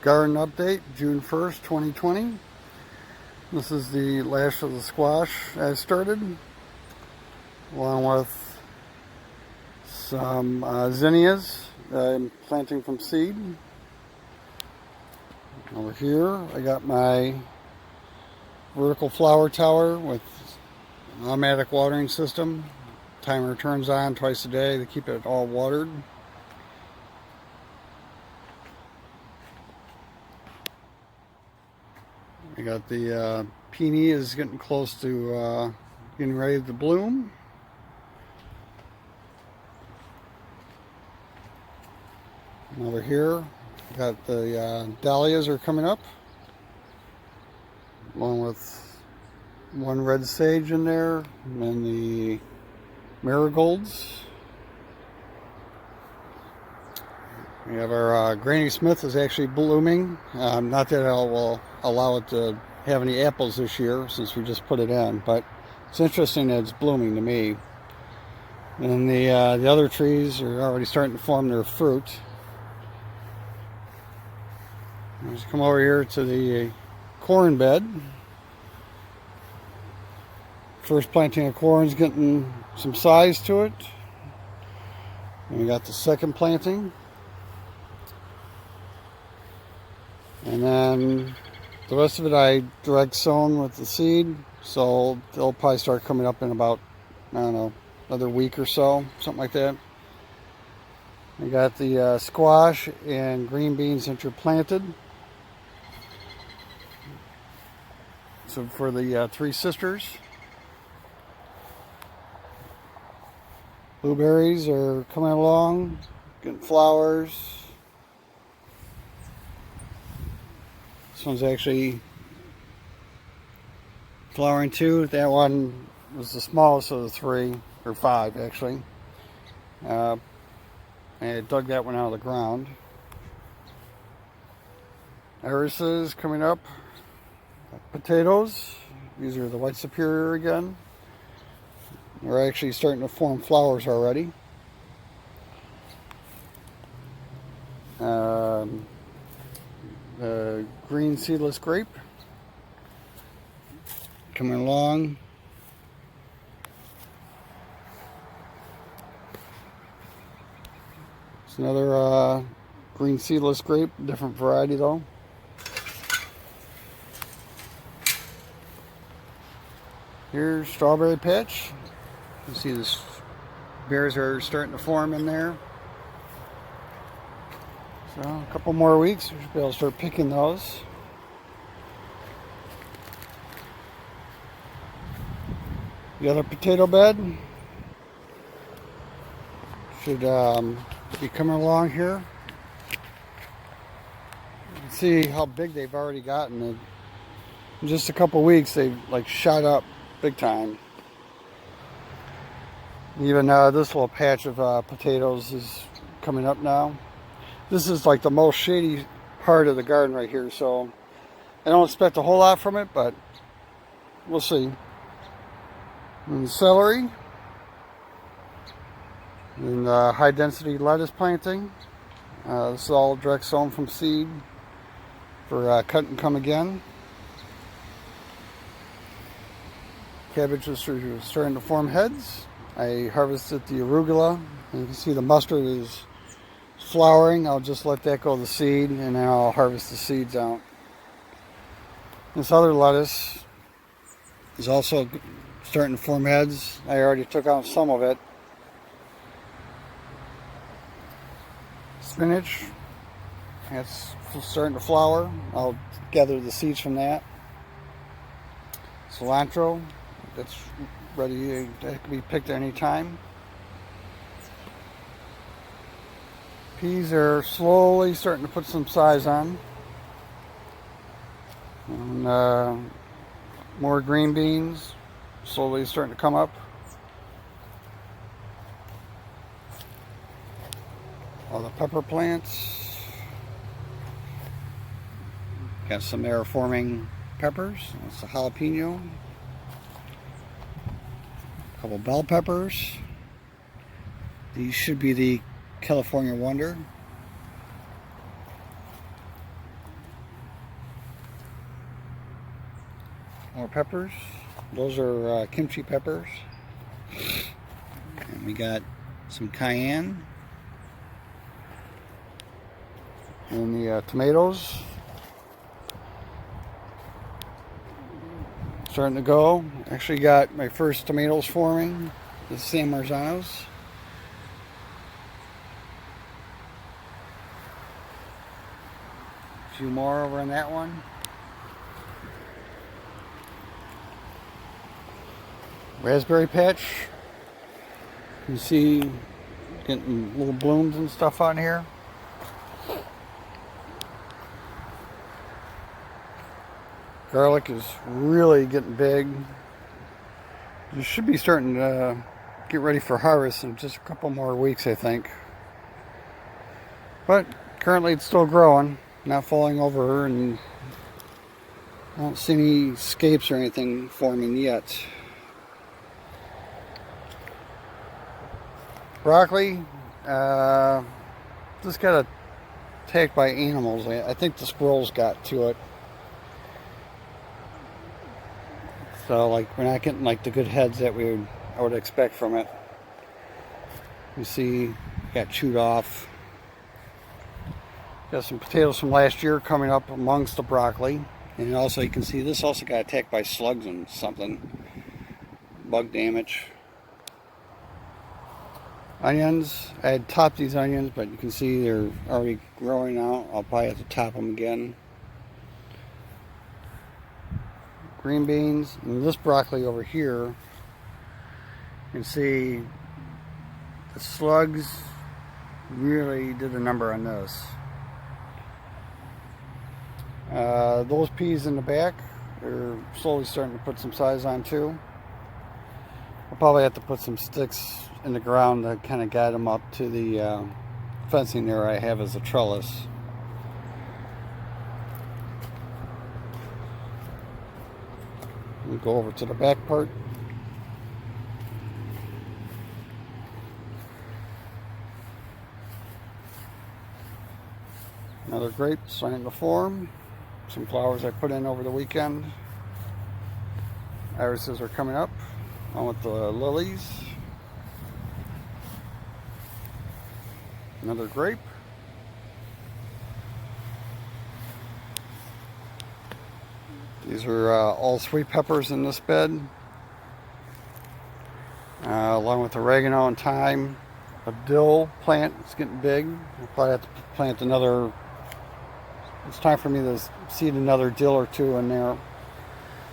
Garden update, June 1st, 2020. This is the last of the squash I started, along with some zinnias I'm planting from seed. Over here I got my vertical flower tower with an automatic watering system. Timer turns on twice a day to keep it all watered. I got the peony is getting close to getting ready to bloom. And over here, got the dahlias are coming up, along with one red sage in there, and then the marigolds. We have our Granny Smith is actually blooming. Not that I will allow it to have any apples this year since we just put it in, but it's interesting that it's blooming to me. And the other trees are already starting to form their fruit. Let's come over here to the corn bed. First planting of corn is getting some size to it. And we got the second planting. And then the rest of it I direct sown with the seed, so they'll probably start coming up in about, I don't know, another week or so, something like that. We got the squash and green beans interplanted. So for the three sisters. Blueberries are coming along, getting flowers. This one's actually flowering too. That one was the smallest of the three, or five actually. And I dug that one out of the ground. Irises coming up. Potatoes. These are the white superior again. They're actually starting to form flowers already. The green seedless grape coming along. It's another green seedless grape, different variety though. Here's strawberry patch. You can see the berries are starting to form in there. So a couple more weeks, we should be able to start picking those. The other potato bed should be coming along here. You can see how big they've already gotten. In just a couple weeks, they've like shot up big time. Even this little patch of potatoes is coming up now. This is like the most shady part of the garden right here, so I don't expect a whole lot from it, but we'll see. And celery. And high density lettuce planting. This is all direct sown from seed for cut and come again. Cabbage is starting to form heads. I harvested the arugula. And you can see the mustard is flowering. I'll just let that go to the seed, and then I'll harvest the seeds out. This other lettuce is also starting to form heads. I already took out some of it. Spinach, that's starting to flower. I'll gather the seeds from that. Cilantro, that's ready, that can be picked at any time. Peas are slowly starting to put some size on. And more green beans slowly starting to come up. All the pepper plants. Got some air forming peppers. That's a jalapeno. A couple bell peppers. These should be the California Wonder. More peppers. Those are kimchi peppers. And we got some cayenne. And the tomatoes. Starting to go. Actually got my first tomatoes forming. The San Marzanos. A few more over on that one. Raspberry patch. You can see getting little blooms and stuff on here. Garlic is really getting big. You should be starting to get ready for harvest in just a couple more weeks, I think. But currently it's still growing, not falling over, and I don't see any scapes or anything forming yet. Broccoli just got attacked by animals. I think the squirrels got to it. So like we're not getting like the good heads that I would expect from it. You see, got chewed off. Got some potatoes from last year coming up amongst the broccoli. And also you can see this also got attacked by slugs and something. Bug damage. Onions, I had topped these onions, but you can see they're already growing out. I'll probably have to top them again. Green beans, and this broccoli over here, you can see the slugs really did a number on this. Those peas in the back are slowly starting to put some size on too. I'll probably have to put some sticks in the ground to kind of guide them up to the fencing there I have as a trellis. We'll go over to the back part. Another grape starting to form. Some flowers I put in over the weekend. Irises are coming up, along with the lilies. Another grape. These are all sweet peppers in this bed, along with oregano and thyme. A dill plant is getting big. I'll probably have to plant another. It's time for me to seed another dill or two in there.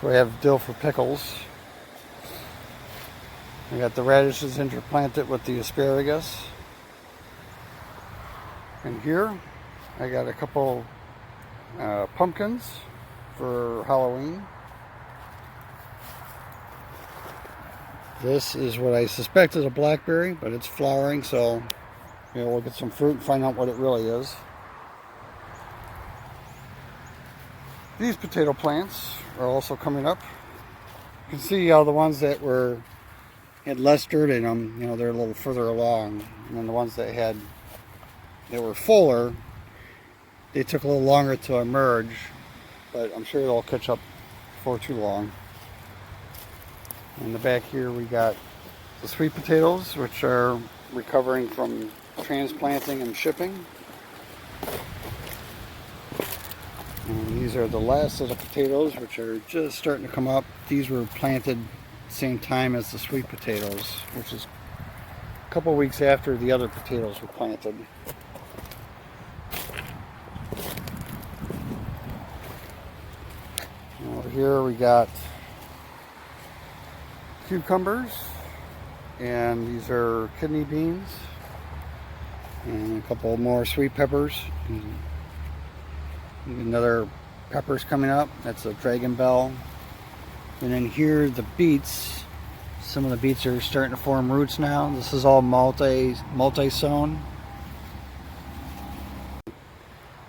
So I have dill for pickles. I got the radishes interplanted with the asparagus. And here I got a couple pumpkins for Halloween. This is what I suspect is a blackberry, but it's flowering, so we'll get some fruit and find out what it really is. These potato plants are also coming up. You can see how the ones that had less dirt in them, they're a little further along, and then the ones that were fuller, they took a little longer to emerge, but I'm sure they'll catch up before too long. In the back here we got the sweet potatoes, which are recovering from transplanting and shipping. And these are the last of the potatoes, which are just starting to come up. These were planted at the same time as the sweet potatoes, which is a couple weeks after the other potatoes were planted. Over here we got cucumbers, and these are kidney beans, and a couple more sweet peppers. Another peppers coming up. That's a dragon bell. And then here the beets. Some of the beets are starting to form roots now. This is all multi-sown.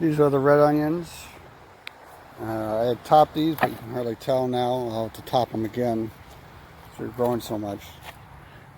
These are the red onions. I had topped these, but you can hardly tell now. I'll have to top them again. They're growing so much.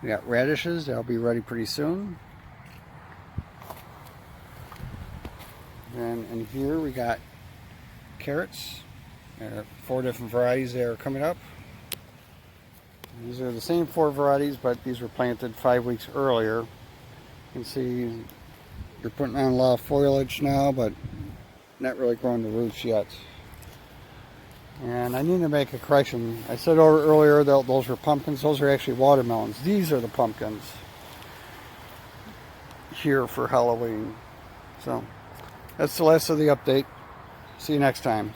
We got radishes. They'll be ready pretty soon. And in here we got carrots There are 4 different varieties that are coming up. These are the same 4 varieties, but these were planted 5 weeks earlier. You can see they're putting on a lot of foliage now, but not really growing the roots yet. And I need to make a correction. I said earlier that those were pumpkins. Those are actually watermelons. These are the pumpkins here for Halloween. So that's the last of the update. See you next time.